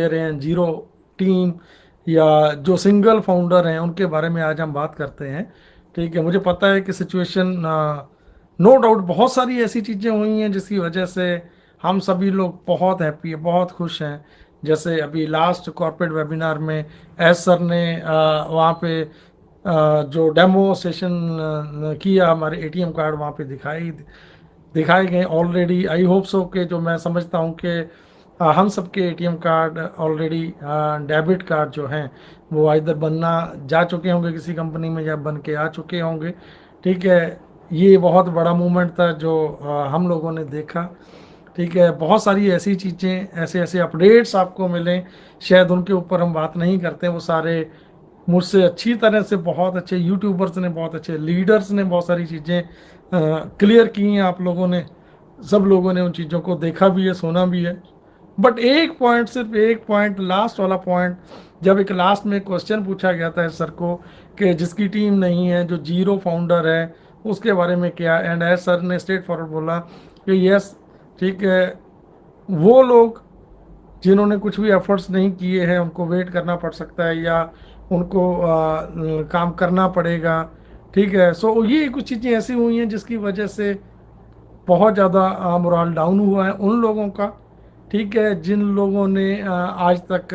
रहे हैं, zero team या जो सिंगल फाउंडर हैं, उनके बारे में आज हम बात करते हैं। ठीक है, मुझे पता है कि सिचुएशन, नो डाउट बहुत सारी ऐसी चीज़ें हुई हैं जिसकी वजह से हम सभी लोग बहुत हैप्पी है, बहुत खुश हैं। जैसे अभी लास्ट कॉर्पोरेट वेबिनार में एस सर ने वहाँ पे जो डेमो सेशन किया, हमारे एटीएम कार्ड वहाँ पे दिखाए गए ऑलरेडी। आई होप सो कि जो मैं समझता हूँ कि हम सबके ATM card already, debit card जो हैं वो इधर बनना जा चुके होंगे किसी कंपनी में, या बन के आ चुके होंगे। ठीक है, ये बहुत बड़ा मूवमेंट था जो हम लोगों ने देखा। ठीक है, बहुत सारी ऐसी चीज़ें, ऐसे ऐसे अपडेट्स आपको मिलें, शायद उनके ऊपर हम बात नहीं करते। वो सारे मुझसे अच्छी तरह से बहुत अच्छे यूट्यूबर्स ने, बहुत अच्छे लीडर्स ने बहुत सारी चीज़ें क्लियर की हैं। आप लोगों ने, सब लोगों ने उन चीज़ों को देखा भी है, सुना भी है। बट एक पॉइंट, सिर्फ एक पॉइंट, लास्ट वाला पॉइंट, जब एक लास्ट में क्वेश्चन पूछा गया था सर को कि जिसकी टीम नहीं है, जो जीरो फाउंडर है, उसके बारे में क्या, एंड एस सर ने स्ट्रेट फॉरवर्ड बोला कि यस, ठीक है, वो लोग जिन्होंने कुछ भी एफर्ट्स नहीं किए हैं उनको वेट करना पड़ सकता है, या उनको काम करना पड़ेगा। ठीक है, सो ये कुछ चीज़ें ऐसी हुई हैं जिसकी वजह से बहुत ज़्यादा मोरल डाउन हुआ है उन लोगों का। ठीक है, जिन लोगों ने आज तक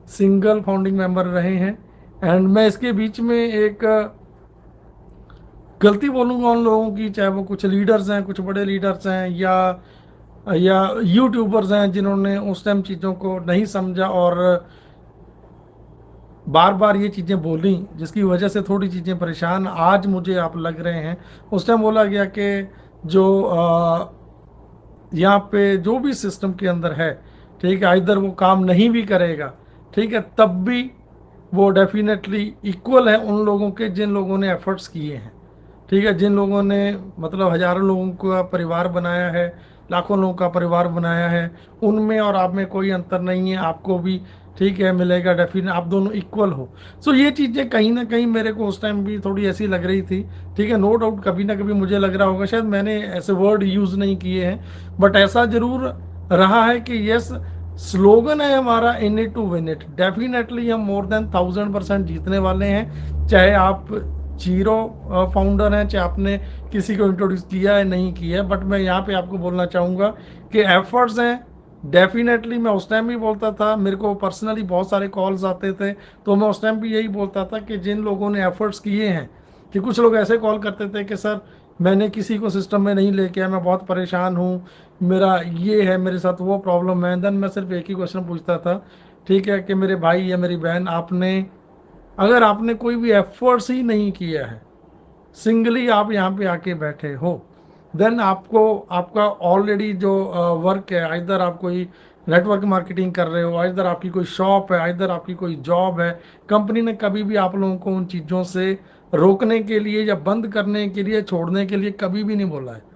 सिंगल फाउंडिंग मेंबर रहे हैं। एंड मैं इसके बीच में एक गलती बोलूँगा उन लोगों की, चाहे वो कुछ लीडर्स हैं, कुछ बड़े लीडर्स हैं, या यूट्यूबर्स हैं, जिन्होंने उस टाइम चीज़ों को नहीं समझा और बार बार ये चीज़ें बोली, जिसकी वजह से थोड़ी चीज़ें परेशान आज मुझे आप लग रहे हैं। उस टाइम बोला गया कि जो यहाँ पे जो भी सिस्टम के अंदर है, ठीक है, इधर वो काम नहीं भी करेगा, ठीक है, तब भी वो डेफिनेटली इक्वल है उन लोगों के जिन लोगों ने एफर्ट्स किए हैं। ठीक है, जिन लोगों ने मतलब हजारों लोगों का परिवार बनाया है, लाखों लोगों का परिवार बनाया है, उनमें और आप में कोई अंतर नहीं है। आपको भी, ठीक है, मिलेगा डेफिनेट, आप दोनों इक्वल हो। सो ये चीज़ें कहीं ना कहीं मेरे को उस टाइम भी थोड़ी ऐसी लग रही थी। ठीक है, नो डाउट कभी ना कभी मुझे लग रहा होगा, शायद मैंने ऐसे वर्ड यूज़ नहीं किए हैं, बट ऐसा जरूर रहा है कि यस, स्लोगन है हमारा in it to win it. Definitely हम मोर देन 1000% जीतने वाले हैं, चाहे आप जीरो फाउंडर हैं, चाहे आपने किसी को इंट्रोड्यूस किया है नहीं किया है। बट मैं यहाँ पे आपको बोलना चाहूँगा कि एफर्ट्स हैं डेफिनेटली। मैं उस टाइम भी बोलता था, मेरे को पर्सनली बहुत सारे कॉल्स आते थे, तो मैं उस टाइम भी यही बोलता था कि जिन लोगों ने एफर्ट्स किए हैं, कि कुछ लोग ऐसे कॉल करते थे कि सर मैंने किसी को सिस्टम में नहीं लेके आया, मैं बहुत परेशान हूँ, मेरा ये है, मेरे साथ वो प्रॉब्लम है। देन मैं सिर्फ एक ही क्वेश्चन पूछता था, ठीक है, कि मेरे भाई या मेरी बहन, आपने, अगर आपने कोई भी एफर्ट्स ही नहीं किया है, सिंगली आप यहाँ पे आके बैठे हो, देन आपको, आपका ऑलरेडी जो वर्क है, इधर आप कोई नेटवर्क मार्केटिंग कर रहे हो, इधर आपकी कोई शॉप है, इधर आपकी कोई जॉब है, कंपनी ने कभी भी आप लोगों को उन चीज़ों से रोकने के लिए या बंद करने के लिए, छोड़ने के लिए कभी भी नहीं बोला है।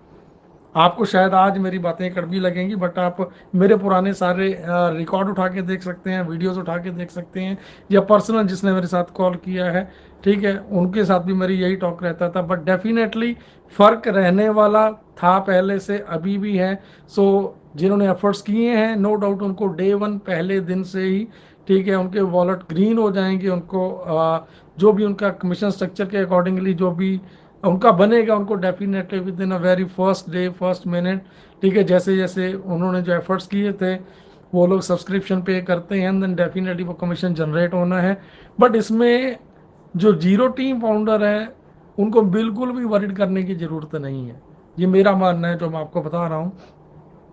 आपको शायद आज मेरी बातें कड़वी लगेंगी, बट आप मेरे पुराने सारे रिकॉर्ड उठा के देख सकते हैं, वीडियोस उठा के देख सकते हैं, या पर्सनल जिसने मेरे साथ कॉल किया है, ठीक है, उनके साथ भी मेरी यही टॉक रहता था। बट डेफिनेटली फ़र्क रहने वाला था, पहले से अभी भी है। सो जिन्होंने एफर्ट्स किए हैं, नो डाउट उनको डे वन, पहले दिन से ही, ठीक है, उनके वॉलेट ग्रीन हो जाएंगे। उनको जो भी उनका कमीशन स्ट्रक्चर के अकॉर्डिंगली जो भी उनका बनेगा, उनको definitely with in a very first day, first minute, ठीक है, जैसे जैसे उन्होंने जो एफर्ट्स किए थे, वो लोग सब्सक्रिप्शन पे करते हैं, देन डेफिनेटली वो कमीशन जनरेट होना है। बट इसमें जो जीरो टीम फाउंडर है, उनको बिल्कुल भी वरीड करने की ज़रूरत नहीं है। ये मेरा मानना है जो मैं आपको बता रहा हूँ।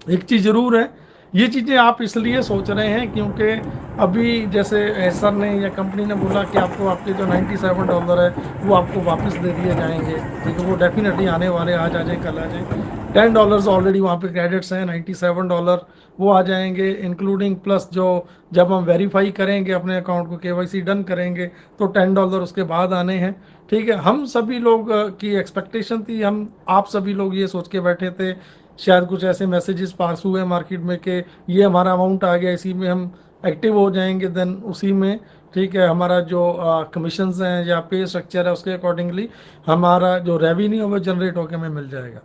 एक चीज़ ज़रूर है, ये चीज़ें आप इसलिए सोच रहे हैं क्योंकि अभी जैसे एसर ने या कंपनी ने बोला कि आपको आपके जो $97 है वो आपको वापस दे दिए जाएंगे। ठीक है, वो डेफिनेटली आने वाले, आज आ जाए, कल आ जाए। $10 ऑलरेडी वहाँ पे क्रेडिट्स हैं, $97 वो आ जाएंगे, इंक्लूडिंग प्लस जो, जब हम वेरीफाई करेंगे अपने अकाउंट को, केवाईसी डन करेंगे, तो $10 उसके बाद आने हैं। ठीक है, हम सभी लोग की एक्सपेक्टेशन थी, हम आप सभी लोग ये सोच के बैठे थे, शायद कुछ ऐसे मैसेजेस पास हुए मार्केट में कि ये हमारा अमाउंट आ गया, इसी में हम एक्टिव हो जाएंगे, देन उसी में, ठीक है, हमारा जो कमीशंस हैं या पे स्ट्रक्चर है उसके अकॉर्डिंगली हमारा जो रेवेन्यू है वो जनरेट होकर हमें मिल जाएगा।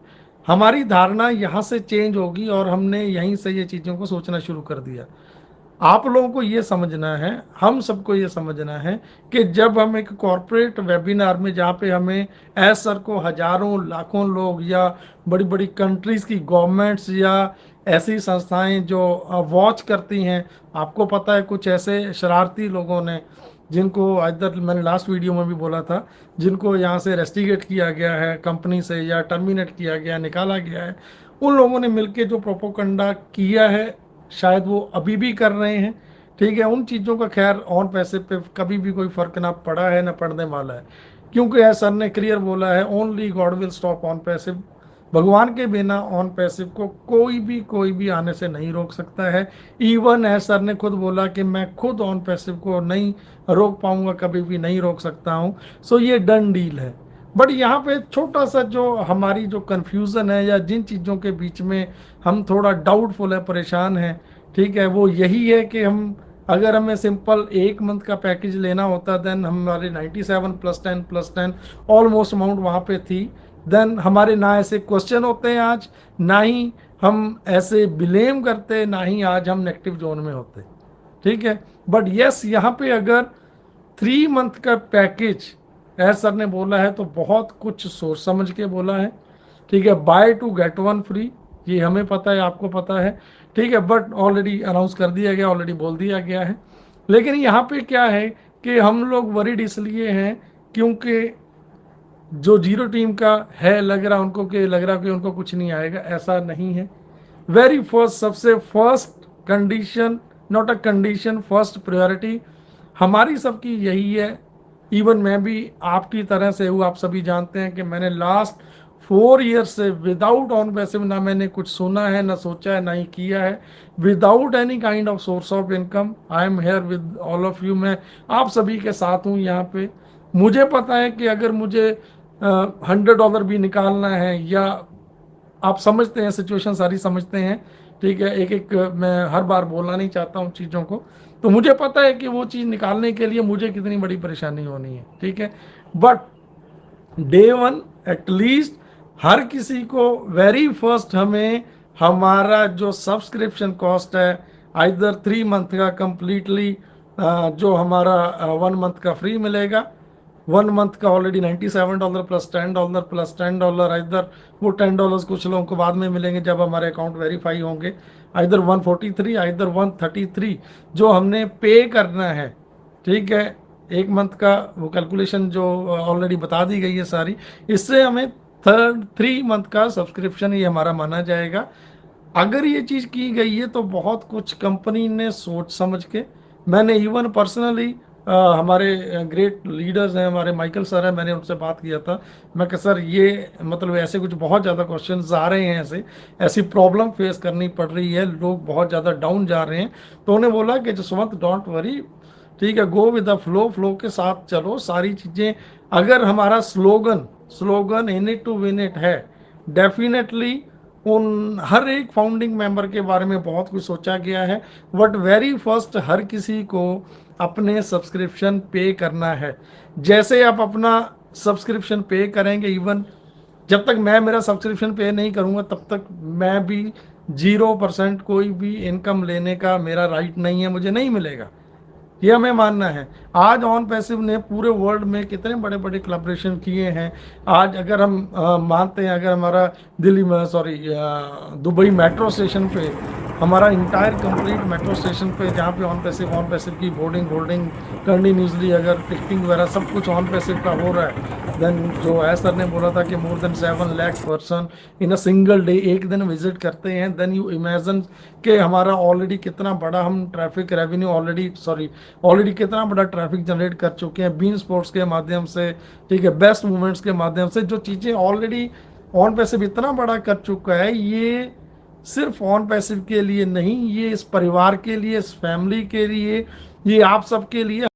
हमारी धारणा यहाँ से चेंज होगी और हमने यहीं से ये चीज़ों को सोचना शुरू कर दिया। आप लोगों को ये समझना है, हम सबको ये समझना है कि जब हम एक कॉरपोरेट वेबिनार में, जहाँ पे हमें एज सर को हजारों लाखों लोग या बड़ी बड़ी कंट्रीज की गवर्नमेंट्स या ऐसी संस्थाएं जो वॉच करती हैं, आपको पता है कुछ ऐसे शरारती लोगों ने जिनको इधर मैंने लास्ट वीडियो में भी बोला था, जिनको यहाँ से रेस्टिगेट किया गया है कंपनी से या टर्मिनेट किया गया, निकाला गया है, उन लोगों ने मिलके जो प्रोपोगंडा किया है शायद वो अभी भी कर रहे हैं। ठीक है, उन चीज़ों का खैर ऑन पैसे पे कभी भी कोई फर्क ना पड़ा है ना पड़ने वाला है, क्योंकि ऐसा सर ने क्लियर बोला है, only God will stop on passive. भगवान के बिना ऑन पैसिव को कोई भी आने से नहीं रोक सकता है। इवन है सर ने खुद बोला कि मैं खुद ऑन पैसिव को नहीं रोक पाऊंगा, कभी भी नहीं रोक सकता हूं। सो ये डन डील है। बट यहाँ पे छोटा सा जो हमारी जो कन्फ्यूज़न है या जिन चीज़ों के बीच में हम थोड़ा डाउटफुल है, परेशान हैं, ठीक है, वो यही है कि हम अगर हमें सिंपल 1 मंथ का पैकेज लेना होता देन हमारे 97 +10 ऑलमोस्ट अमाउंट वहाँ पे थी। देन हमारे ना ऐसे क्वेश्चन होते हैं आज, ना ही हम ऐसे ब्लेम करते, ना ही आज हम नेगेटिव जोन में होते। ठीक है, बट यस यहाँ पे अगर 3 मंथ का पैकेज एज सर ने बोला है तो बहुत कुछ सोच समझ के बोला है। ठीक है, बाय 2 गेट 1 फ्री, ये हमें पता है, आपको पता है। ठीक है, बट ऑलरेडी अनाउंस कर दिया गया, ऑलरेडी बोल दिया गया है। लेकिन यहाँ पे क्या है कि हम लोग वरीड इसलिए हैं क्योंकि जो जीरो टीम का है लग रहा उनको कि उनको कुछ नहीं आएगा, ऐसा नहीं है। वेरी फर्स्ट, सबसे first condition, not a condition, first priority हमारी सबकी यही है। इवन मैं भी आपकी तरह से हूँ, आप सभी जानते हैं कि मैंने लास्ट 4 ईयर्स से विदाउट ऑन पैसिव ना मैंने कुछ सुना है, ना सोचा है, ना ही किया है। Without any kind of source of income I am here with all of you. मैं आप सभी के साथ हूँ यहाँ पे। मुझे पता है कि अगर मुझे $100 भी निकालना है, या आप समझते हैं, सिचुएशन सारी समझते हैं। ठीक है, एक एक मैं हर बार बोलना नहीं चाहता हूँ चीज़ों को, तो मुझे पता है कि वो चीज़ निकालने के लिए मुझे कितनी बड़ी परेशानी होनी है। ठीक है, बट डे 1 एटलीस्ट हर किसी को वेरी फर्स्ट हमें हमारा जो सब्सक्रिप्शन कॉस्ट है आइदर 3 मंथ का कंप्लीटली, जो हमारा 1 मंथ का फ्री मिलेगा, 1 मंथ का ऑलरेडी $97 +$10 इधर वो $10 कुछ लोगों को बाद में मिलेंगे जब हमारे अकाउंट वेरीफाई होंगे। इधर 143, इधर 133 जो हमने पे करना है। ठीक है, 1 मंथ का वो कैलकुलेशन जो ऑलरेडी बता दी गई है सारी, इससे हमें 3 मंथ का सब्सक्रिप्शन ये हमारा माना जाएगा। अगर ये चीज़ की गई है तो बहुत कुछ कंपनी ने सोच समझ के, मैंने इवन पर्सनली हमारे ग्रेट लीडर्स हैं, हमारे माइकल सर हैं, मैंने उनसे बात किया था। मैं कहा सर ये मतलब ऐसे कुछ बहुत ज़्यादा क्वेश्चंस आ रहे हैं, ऐसी प्रॉब्लम फेस करनी पड़ रही है, लोग बहुत ज़्यादा डाउन जा रहे हैं। तो उन्हें बोला कि जसवंत डोंट वरी, ठीक है, go with the flow, flow के साथ चलो। सारी चीज़ें अगर हमारा slogan in it to win it है, डेफिनेटली उन हर एक फाउंडिंग मेंबर के बारे में बहुत कुछ सोचा गया है। बट वेरी फर्स्ट हर किसी को अपने सब्सक्रिप्शन पे करना है। जैसे आप अपना सब्सक्रिप्शन पे करेंगे, इवन जब तक मैं मेरा सब्सक्रिप्शन पे नहीं करूँगा तब तक मैं भी 0% कोई भी इनकम लेने का मेरा राइट नहीं है, मुझे नहीं मिलेगा, ये हमें मानना है। आज ऑन पैसिव ने पूरे वर्ल्ड में कितने बड़े बड़े कोलैबोरेशन किए हैं। आज अगर हम मानते हैं, अगर हमारा दिल्ली में दुबई मेट्रो स्टेशन पे, हमारा इंटायर कंप्लीट मेट्रो स्टेशन पे जहाँ पे ऑन पैसिव की बोर्डिंग कंटिन्यूसली, अगर टिकटिंग वगैरह सब कुछ ऑन पैसिव का हो रहा है, देन जो है सर ने बोला था कि more than 7 lakh person in a single day एक दिन विजिट करते हैं। देन यू इमेजिन कि हमारा ऑलरेडी कितना बड़ा हम ट्रैफिक रेवेन्यू ऑलरेडी कितना बड़ा ट्रैफिक जनरेट कर चुके हैं बीन स्पोर्ट्स के माध्यम से। ठीक है, बेस्ट मूवमेंट्स के माध्यम से, जो चीज़ें ऑलरेडी ऑन पैसिव इतना बड़ा कर चुका है, ये सिर्फ ऑन पैसिव के लिए नहीं, ये इस परिवार के लिए, इस फैमिली के लिए, ये आप सबके लिए